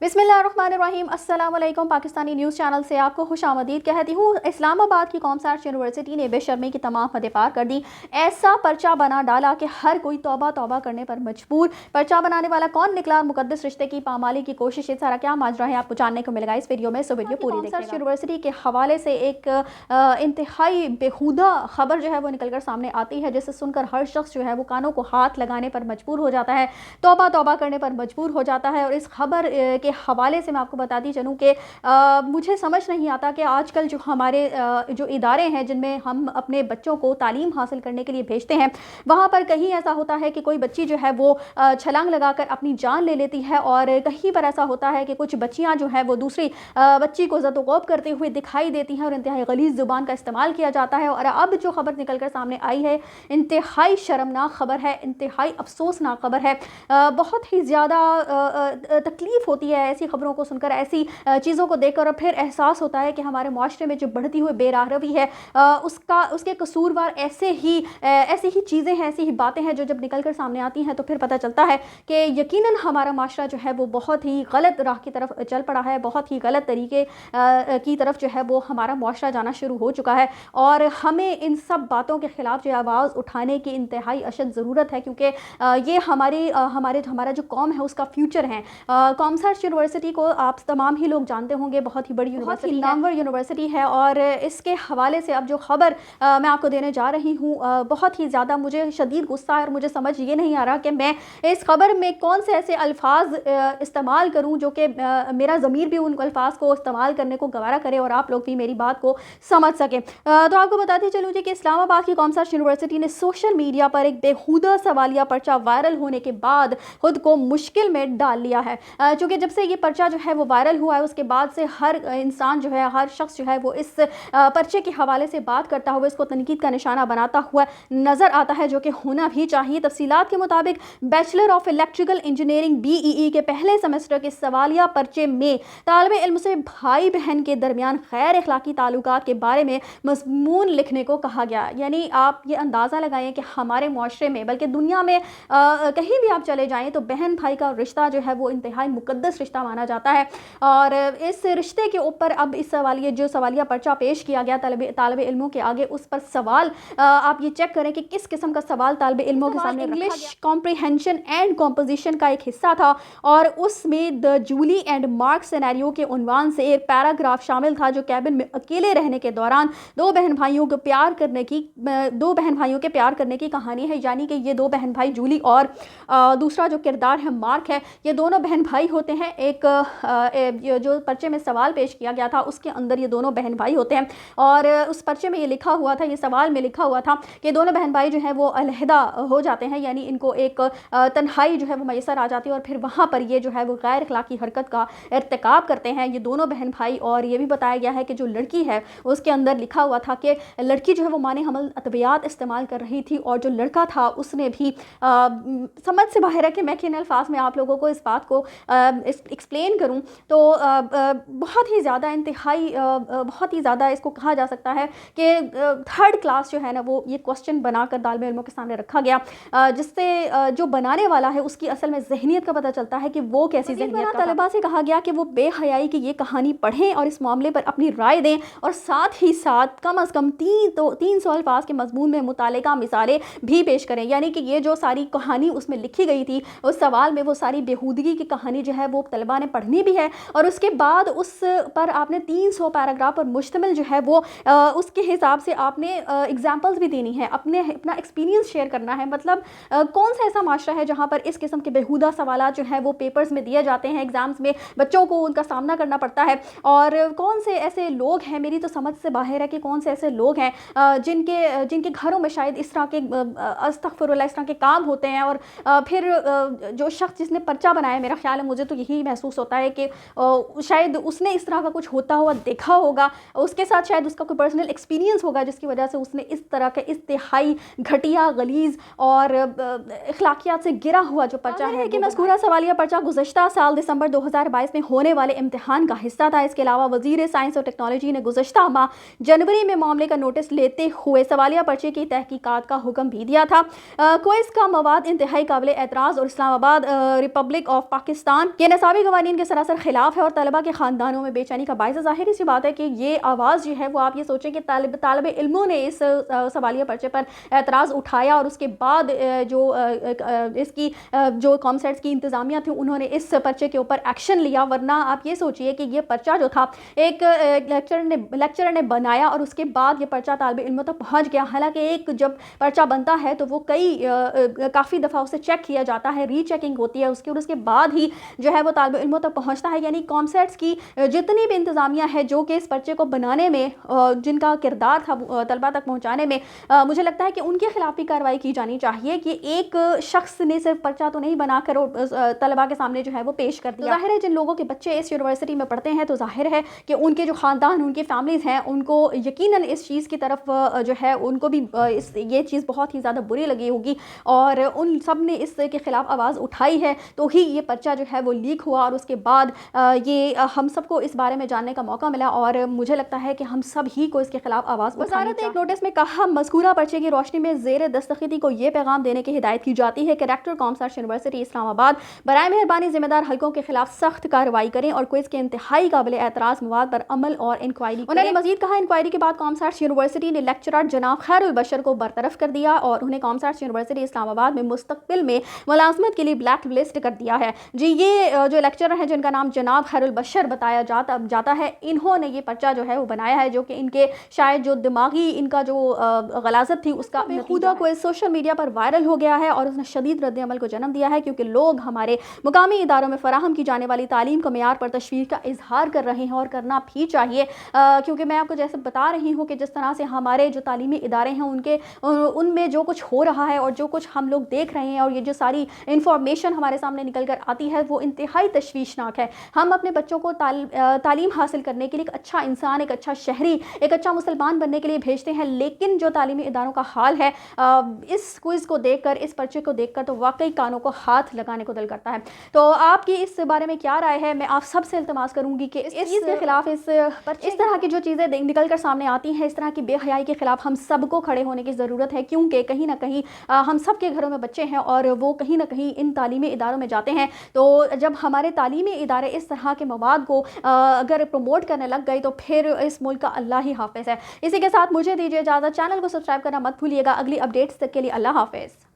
बिस्मिल्लाहिर्रहमानिर्रहीम। अस्सलाम वालेकुम। पाकिस्तानी न्यूज़ चैनल से आपको खुश आमदीद कहती हूँ। इस्लामाबाद की कॉमर्स यूनिवर्सिटी ने बेशर्मी की तमाम हदें पार कर दी। ऐसा पर्चा बना डाला कि हर कोई तौबा तौबा करने पर मजबूर। पर्चा बनाने वाला कौन निकला और मुकद्दस रिश्ते की पामाली की कोशिश, ये सारा क्या माजरा है आपको जानने को मिलेगा इस वीडियो में। सो वीडियो पूरी देखिएगा। यूनिवर्सिटी के हवाले से एक इंतहाई बेहुदा खबर जो है वो निकल कर सामने आती है, जिसे सुनकर हर शख्स जो है वो कानों को हाथ लगाने पर मजबूर हो जाता है, तौबा तौबा करने पर मजबूर हो जाता है। और इस खबर के हवाले से मैं आपको बताती चलूँ कि मुझे समझ नहीं आता कि आजकल जो हमारे जो इदारे हैं जिनमें हम अपने बच्चों को तालीम हासिल करने के लिए भेजते हैं, वहाँ पर कहीं ऐसा होता है कि कोई बच्ची जो है वो छलांग लगाकर अपनी जान ले लेती है, और कहीं पर ऐसा होता है कि कुछ बच्चियाँ जो है वो दूसरी बच्ची को ज़द-ओ-ग़ौब करते हुए दिखाई देती हैं और इंतहाई गलीज़ ज़ुबान का इस्तेमाल किया जाता है। और अब जो खबर निकल कर सामने आई है, इंतहाई शर्मनाक खबर है, इंतहाई अफसोसनाक खबर है। बहुत ही ज़्यादा तकलीफ़ होती है ऐसी खबरों को सुनकर, ऐसी चीज़ों को देखकर, और फिर एहसास होता है कि हमारे माशरे में जो बढ़ती हुई बेराहरवी है उसके कसूरवार ऐसे ही चीज़ें हैं, ऐसी ही बातें हैं जो जब निकल कर सामने आती हैं तो फिर पता चलता है कि यकीनन हमारा माशरा जो है वो बहुत ही गलत राह की तरफ चल पड़ा है, बहुत ही गलत तरीके की तरफ जो है वो हमारा माशरा जाना शुरू हो चुका है। और हमें इन सब बातों के ख़िलाफ़ जो आवाज़ उठाने की इंतहाई अशद ज़रूरत है, क्योंकि ये हमारा जो कौम है उसका फ्यूचर है। कॉमर्स यूनिवर्सिटी को आप तमाम ही लोग जानते होंगे, बहुत ही बड़ी यूनिवर्सिटी, नामवर यूनिवर्सिटी है। और इसके हवाले से अब जो खबर मैं आपको देने जा रही हूँ, बहुत ही ज़्यादा मुझे शदीद गुस्सा है और मुझे समझ ये नहीं आ रहा कि मैं इस खबर में कौन से ऐसे अल्फाज इस्तेमाल करूँ जो कि मेरा ज़मीर भी उन अल्फाज को इस्तेमाल करने को गवारा करे और आप लोग भी मेरी बात को समझ सकें। तो आपको बताती चलूँ जी कि इस्लामाबाद की कॉमर्स यूनिवर्सिटी ने सोशल मीडिया पर एक बेहुदा सवालिया पर्चा वायरल होने के बाद खुद को मुश्किल में डाल लिया है। चूँकि जब से ये पर्चा जो है वो वायरल हुआ है, उसके बाद से हर इंसान जो है, हर शख्स जो है वो इस पर्चे के हवाले से बात करता हुआ इसको तनकीद का निशाना बनाता हुआ नज़र आता है, जो कि होना भी चाहिए। तफसीलात के मुताबिक bachelor of electrical engineering BEE के पहले सेमेस्टर के सवालिया पर्चे में तालिब इल्म से भाई बहन के दरमियान गैर अखलाकी ताल्लुकात के बारे में मज़मून लिखने को कहा गया। यानी आप ये अंदाज़ा लगाएं कि हमारे माशरे में, बल्कि दुनिया में कहीं भी आप चले जाएँ तो बहन भाई का रिश्ता जो है वो इंतहाई मुकद्दस रिश्ता माना जाता है। और इस रिश्ते के ऊपर अब इस सवालिया पर्चा पेश किया गया तालिब इल्मों के आगे, उस पर सवाल आप ये चेक करें कि किस किस्म का सवाल तालिब इल्मों के सामने इंग्लिश कॉम्प्रिहेंशन एंड कॉम्पोजिशन का एक हिस्सा था, और उसमें the Julie and Mark scenario के उन्वान से एक पैराग्राफ शामिल था जो कैबिन में अकेले रहने के दौरान दो बहन भाइयों के प्यार करने की कहानी है। यानी कि ये दो बहन भाई जूली और दूसरा जो किरदार है मार्क है, ये दोनों बहन भाई होते हैं। एक जो पर्चे में सवाल पेश किया गया था उसके अंदर ये दोनों बहन भाई होते हैं, और उस पर्चे में ये लिखा हुआ था, ये सवाल में लिखा हुआ था कि दोनों बहन भाई जो है वो अलहदा हो जाते हैं, यानी इनको एक तन्हाई जो है वो मैसर आ जाती है, और फिर वहाँ पर ये जो है वो गैर अखलाकी हरकत का इर्तिकाब करते हैं ये दोनों बहन भाई। और ये भी बताया गया है कि जो लड़की है उसके अंदर लिखा हुआ था कि लड़की जो है वो माने हमल अतवियात इस्तेमाल कर रही थी, और जो लड़का था उसने भी समझ से बाहर है कि मैं किन अल्फाज में आप लोगों को इस बात को एक्सप्लेन करूं तो बहुत ही ज़्यादा इसको कहा जा सकता है कि थर्ड क्लास जो है ना वो ये क्वेश्चन बनाकर तालिब इल्मों के सामने रखा गया, जिससे जो बनाने वाला है उसकी असल में जहनीत का पता चलता है कि वो कैसी जहनीत का। तलबा से कहा गया कि वो बेहयाई की ये कहानी पढ़ें और इस मामले पर अपनी राय दें, और साथ ही साथ कम अज़ कम 300 अल्फाज के मजमून में मुतालिका मिसालें भी पेश करें। यानी कि ये जो सारी कहानी उसमें लिखी गई थी उस सवाल में, वो सारी बेहूदगी की कहानी जो है वो तलबा ने पढ़नी भी है, और उसके बाद उस पर आपने 300 पैराग्राफ पर मुश्तमिल जो है वो उसके हिसाब से आपने एग्जाम्पल्स भी देनी है, अपना एक्सपीरियंस शेयर करना है। मतलब कौन सा ऐसा माशरा है जहाँ पर इस किस्म के बेहुदा सवालात जो है वो पेपर्स में दिए जाते हैं, एग्जाम्स में बच्चों को उनका सामना करना पड़ता है, और कौन से ऐसे लोग हैं, मेरी तो समझ से बाहर है कि कौन से ऐसे लोग हैं जिनके घरों में शायद इस तरह के अस्तगफिरुल्लाह इस तरह के काम होते हैं। और फिर जो शख्स जिसने पर्चा बनाया, मेरा ख्याल है, मुझे तो यही महसूस होता है कि शायद उसने इस तरह का कुछ होता हुआ देखा होगा, उसके साथ शायद उसका कोई पर्सनल एक्सपीरियंस होगा जिसकी वजह से उसने इस तरह के इंतहाई घटिया, गलीज़ और अखलाकियात से गिरा हुआ जो पर्चा है कि मज़कूरा सवालिया पर्चा गुज़श्ता साल दिसंबर 2022 में होने वाले इम्तिहान का हिस्सा था। इसके अलावा वज़ीर साइंस और टेक्नोलॉजी ने गुज़श्ता माह जनवरी में मामले का नोटिस लेते हुए सवालिया पर्चे की तहकीकात का हुक्म भी दिया था। क्विज़ का मवाद इंतहाई काबिल एतराज़ और इस्लामाबाद रिपब्लिक ऑफ पाकिस्तान के इंतखाबी कवानीन के सरासर खिलाफ है और तलबा के ख़ानदानों में बेचैनी का बायस ज़ाहिर सी बात है कि ये आवाज़ जो है वो आप ये सोचें कि तालिब इल्मों ने इस सवालिया पर्चे पर एतराज़ उठाया और उसके बाद इसकी जो कॉमसेट्स की इंतज़ामिया थी उन्होंने इस पर्चे के ऊपर एक्शन लिया। वरना आप ये सोचिए कि ये पर्चा जो था एक लेक्चरर ने बनाया और उसके बाद ये पर्चा तालिब इल्मों तक पहुँच गया। हालांकि एक जब पर्चा बनता है तो वो काफ़ी दफ़ा उसे चेक किया जाता है, रीचेकिंग होती है उसके बाद ही जो है वो तालिब इल्मों तक पहुँचता है। यानी कॉमसेट्स की जितनी भी इंतज़ामिया है जो कि इस पर्चे को बनाने में जिनका किरदार था तलबा तक पहुँचाने में, मुझे लगता है कि उनके खिलाफ भी कार्रवाई की जानी चाहिए कि एक शख्स ने सिर्फ पर्चा तो नहीं बनाकर तलबा के सामने जो है वो पेश कर दिया। तो ज़ाहिर है जिन लोगों के बच्चे इस यूनिवर्सिटी में पढ़ते हैं तो ज़ाहिर है कि उनके जो ख़ानदान, उनकी फैमिलीज़ हैं, उनको यकीनन इस चीज़ की तरफ जो है उनको भी ये चीज़ बहुत ही ज़्यादा बुरी लगी होगी और उन सब ने इसके ख़िलाफ़ आवाज़ उठाई है। तो ही ये पर्चा जो है वो लीक हुआ और उसके बाद ये हम सबको इस बारे में जानने का मौका मिला और मुझे लगता है कि हम सब ही को इसके खिलाफ आवाज़ उठानी चाहिए। वज़ारत एक नोटिस में कहा, मज़कूरा पर्चे की रोशनी में ज़ेर दस्तखती को ये पैगाम देने की हिदायत की जाती है कि रेक्टर कॉमसर्च यूनिवर्सिटी इस्लामाबाद बराए मेहरबानी ज़िम्मेदार हलकों के खिलाफ सख्त कार्रवाई करें और क्विज़ के इंतहाई काबिल एतराज़ मवाद पर अमल और इंक्वायरी। उन्होंने मज़ीद कहा, इंक्वायरी के बाद कॉमसर्च यूनिवर्सिटी ने लेक्चरर जनाब खैरुल बशर को बरतरफ कर दिया और उन्हें कॉमसर्च यूनिवर्सिटी इस्लामाबाद में मुस्तक़बिल में मुलाज़मत के लिए ब्लैक लिस्ट कर दिया है। जी, ये जो लेक्चरर हैं जिनका नाम जनाब खैरुल बशर बताया जाता है, इन्होंने ये पर्चा जो है वो बनाया है जो कि इनके शायद जो दिमागी इनका जो गलाज़त थी उसका बेखुदा को सोशल मीडिया पर वायरल हो गया है और उसने शदीद रद्द अमल को जन्म दिया है क्योंकि लोग हमारे मुकामी इदारों में फराहम की जाने वाली तालीम के मेयार पर तशवीश का इजहार कर रहे हैं और करना भी चाहिए। क्योंकि मैं आपको जैसे बता रही हूँ कि जिस तरह से हमारे जो तालीमी इदारे हैं उनमें जो कुछ हो रहा है और जो कुछ हम लोग देख रहे हैं और ये जो सारी इंफॉर्मेशन हमारे सामने निकल कर आती है वो इंतहाई तशवीशनाक है। हम अपने बच्चों को तालीम हासिल करने के लिए एक अच्छा इंसान, एक अच्छा शहरी, एक अच्छा मुसलमान बनने के लिए भेजते हैं, लेकिन जो तालीमी इदारों का हाल है इस क्विज़ को देखकर, इस पर्चे को देखकर तो वाकई कानों को हाथ लगाने को दिल करता है। तो आपकी इस बारे में क्या राय है? मैं आप सबसे इल्तमास करूंगी कि इस चीज़ के खिलाफ इस तरह की जो चीज़ें निकल कर सामने आती हैं, इस तरह की बेहयाई के खिलाफ हम सबको खड़े होने की ज़रूरत है क्योंकि कहीं ना कहीं हम सब के घरों में बच्चे हैं और वो कहीं ना कहीं इन तालीमी इदारों में जाते हैं। तो जब हमारे तालीमी इदारे इस तरह के मवाद को अगर प्रमोट करने लग गए तो फिर इस मुल्क का अल्लाह ही हाफिज़ है। इसी के साथ मुझे दीजिए इजाज़त। चैनल को सब्सक्राइब करना मत भूलिएगा। अगली अपडेट्स तक के लिए अल्लाह हाफिज़।